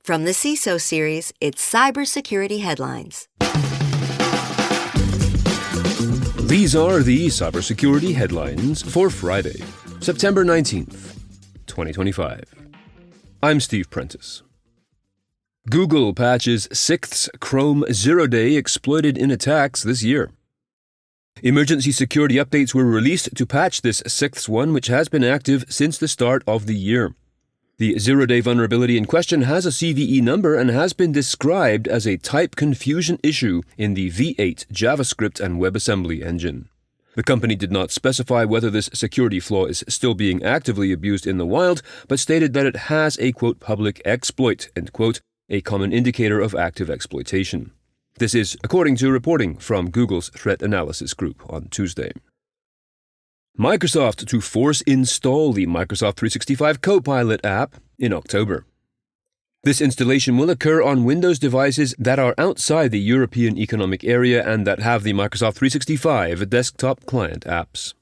From the CISO series, it's Cybersecurity Headlines. These are the cybersecurity headlines for Friday, September 19th, 2025. I'm Steve Prentice. Google patches 6th Chrome zero-day exploited in attacks this year. Emergency security updates were released to patch this 6th one, which has been active since the start of the year. The zero-day vulnerability in question has a CVE number and has been described as a type confusion issue in the V8 JavaScript and WebAssembly engine. The company did not specify whether this security flaw is still being actively abused in the wild, but stated that it has a, quote, public exploit, end quote, a common indicator of active exploitation. This is according to reporting from Google's Threat Analysis Group on Tuesday. Microsoft to force install the Microsoft 365 Copilot app in October. This installation will occur on Windows devices that are outside the European Economic Area and that have the Microsoft 365 desktop client apps.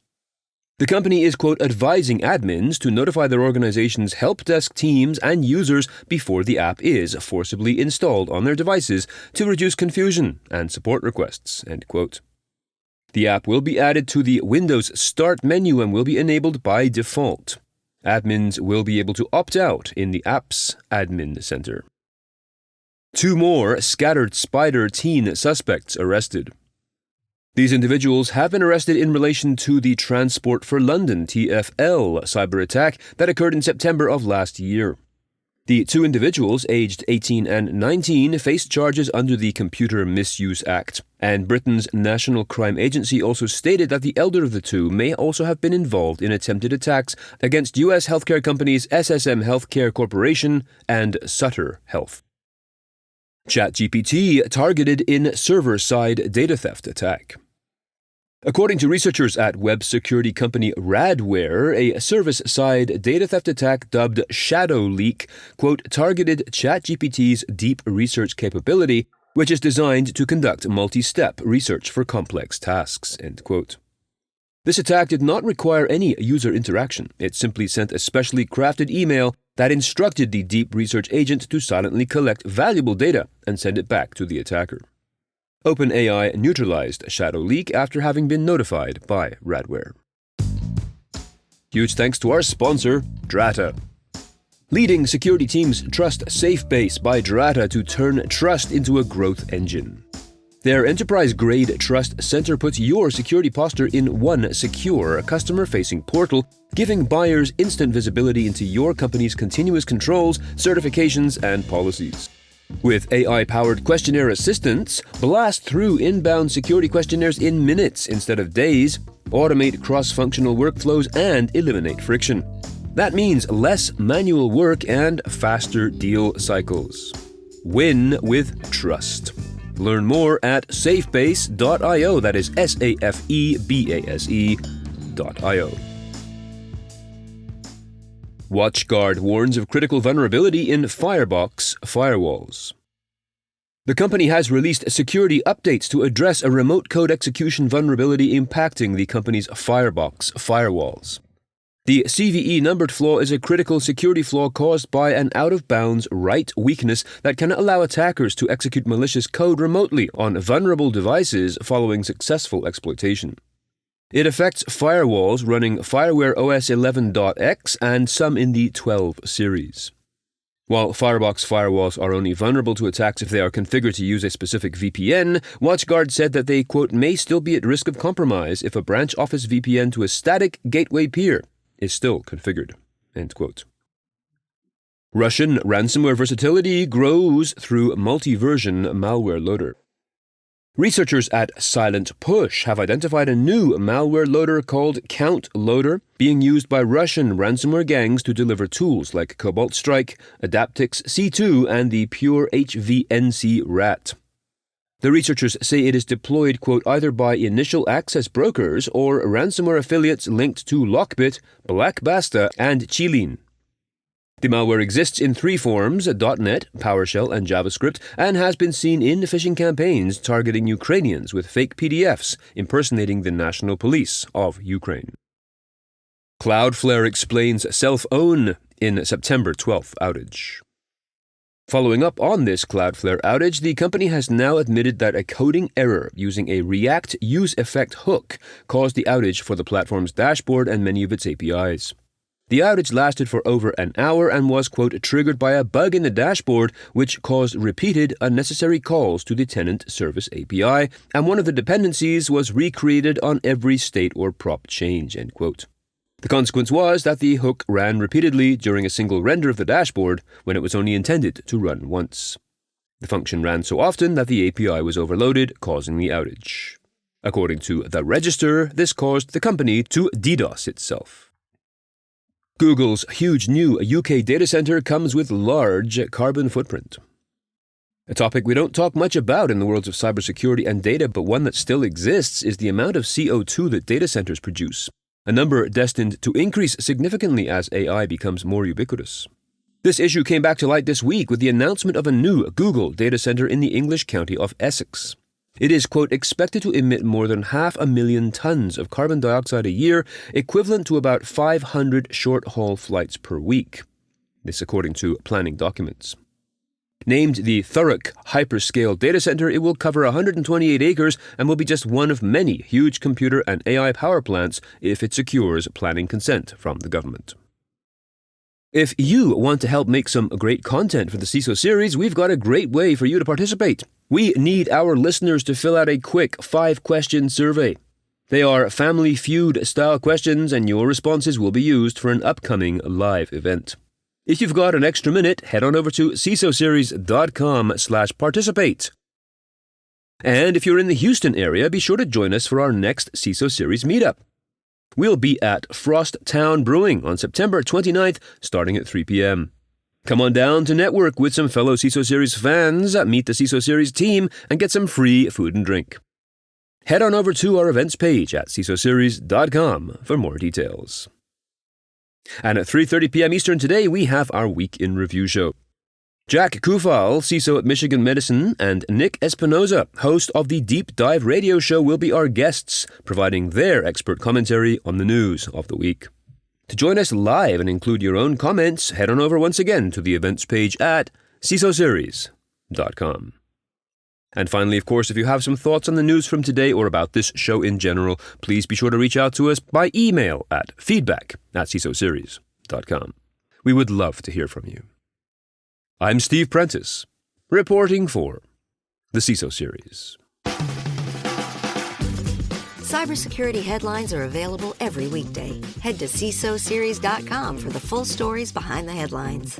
The company is, quote, advising admins to notify their organization's help desk teams and users before the app is forcibly installed on their devices to reduce confusion and support requests, end quote. The app will be added to the Windows Start menu and will be enabled by default. Admins will be able to opt out in the app's admin center. 2 more scattered spider teen suspects arrested. These individuals have been arrested in relation to the Transport for London (TfL) cyber attack that occurred in September of last year. The 2 individuals, aged 18 and 19, faced charges under the Computer Misuse Act, and Britain's National Crime Agency also stated that the elder of the 2 may also have been involved in attempted attacks against U.S. healthcare companies SSM Healthcare Corporation and Sutter Health. ChatGPT targeted in server-side data theft attack. According to researchers at web security company Radware, a service-side data theft attack dubbed Shadow Leak, quote, targeted ChatGPT's deep research capability, which is designed to conduct multi-step research for complex tasks, end quote. This attack did not require any user interaction. It simply sent a specially crafted email that instructed the deep research agent to silently collect valuable data and send it back to the attacker. OpenAI neutralized Shadow Leak after having been notified by Radware. Huge thanks to our sponsor, Drata. Leading security teams trust SafeBase by Drata to turn trust into a growth engine. Their enterprise-grade Trust Center puts your security posture in one secure, customer-facing portal, giving buyers instant visibility into your company's continuous controls, certifications, and policies. With AI-powered Questionnaire Assistance, blast through inbound security questionnaires in minutes instead of days, automate cross-functional workflows, and eliminate friction. That means less manual work and faster deal cycles. Win with trust. Learn more at safebase.io. That is SAFEBASE.io. WatchGuard warns of critical vulnerability in Firebox firewalls. The company has released security updates to address a remote code execution vulnerability impacting the company's Firebox firewalls. The CVE numbered flaw is a critical security flaw caused by an out-of-bounds write weakness that can allow attackers to execute malicious code remotely on vulnerable devices following successful exploitation. It affects firewalls running FireWare OS 11.x and some in the 12 series. While Firebox firewalls are only vulnerable to attacks if they are configured to use a specific VPN, WatchGuard said that they, quote, may still be at risk of compromise if a branch office VPN to a static gateway peer is still configured, end quote. Russian ransomware versatility grows through multi-version malware loader. Researchers at Silent Push have identified a new malware loader called Count Loader being used by Russian ransomware gangs to deliver tools like Cobalt Strike, Adaptix C2, and the Pure HVNC Rat. The researchers say it is deployed, quote, either by initial access brokers or ransomware affiliates linked to Lockbit, Blackbasta, and Chilin. The malware exists in 3 forms, .NET, PowerShell, and JavaScript, and has been seen in phishing campaigns targeting Ukrainians with fake PDFs impersonating the National Police of Ukraine. Cloudflare explains self-own in September 12th outage. Following up on this Cloudflare outage, the company has now admitted that a coding error using a React useEffect hook caused the outage for the platform's dashboard and many of its APIs. The outage lasted for over an hour and was, quote, triggered by a bug in the dashboard, which caused repeated unnecessary calls to the tenant service API, and one of the dependencies was recreated on every state or prop change, end quote. The consequence was that the hook ran repeatedly during a single render of the dashboard when it was only intended to run once. The function ran so often that the API was overloaded, causing the outage. According to The Register, this caused the company to DDoS itself. Google's huge new UK data center comes with large carbon footprint. A topic we don't talk much about in the worlds of cybersecurity and data, but one that still exists, is the amount of CO2 that data centers produce, a number destined to increase significantly as AI becomes more ubiquitous. This issue came back to light this week with the announcement of a new Google data center in the English county of Essex. It is, quote, expected to emit more than 500,000 tons of carbon dioxide a year, equivalent to about 500 short-haul flights per week. This according to planning documents. Named the Thurrock Hyperscale Data Center, it will cover 128 acres and will be just one of many huge computer and AI power plants if it secures planning consent from the government. If you want to help make some great content for the CISO series, we've got a great way for you to participate. We need our listeners to fill out a quick 5-question survey. They are Family Feud-style questions, and your responses will be used for an upcoming live event. If you've got an extra minute, head on over to cisoseries.com/participate. And if you're in the Houston area, be sure to join us for our next CISO Series meetup. We'll be at Frost Town Brewing on September 29th, starting at 3 p.m. Come on down to network with some fellow CISO Series fans, meet the CISO Series team, and get some free food and drink. Head on over to our events page at cisoseries.com for more details. And at 3:30 p.m. Eastern today, we have our Week in Review show. Jack Kufal, CISO at Michigan Medicine, and Nick Espinoza, host of the Deep Dive Radio Show, will be our guests, providing their expert commentary on the news of the week. To join us live and include your own comments, head on over once again to the events page at cisoseries.com. And finally, of course, if you have some thoughts on the news from today or about this show in general, please be sure to reach out to us by email at feedback@cisoseries.com. We would love to hear from you. I'm Steve Prentice, reporting for the CISO Series. Cybersecurity headlines are available every weekday. Head to cisoseries.com for the full stories behind the headlines.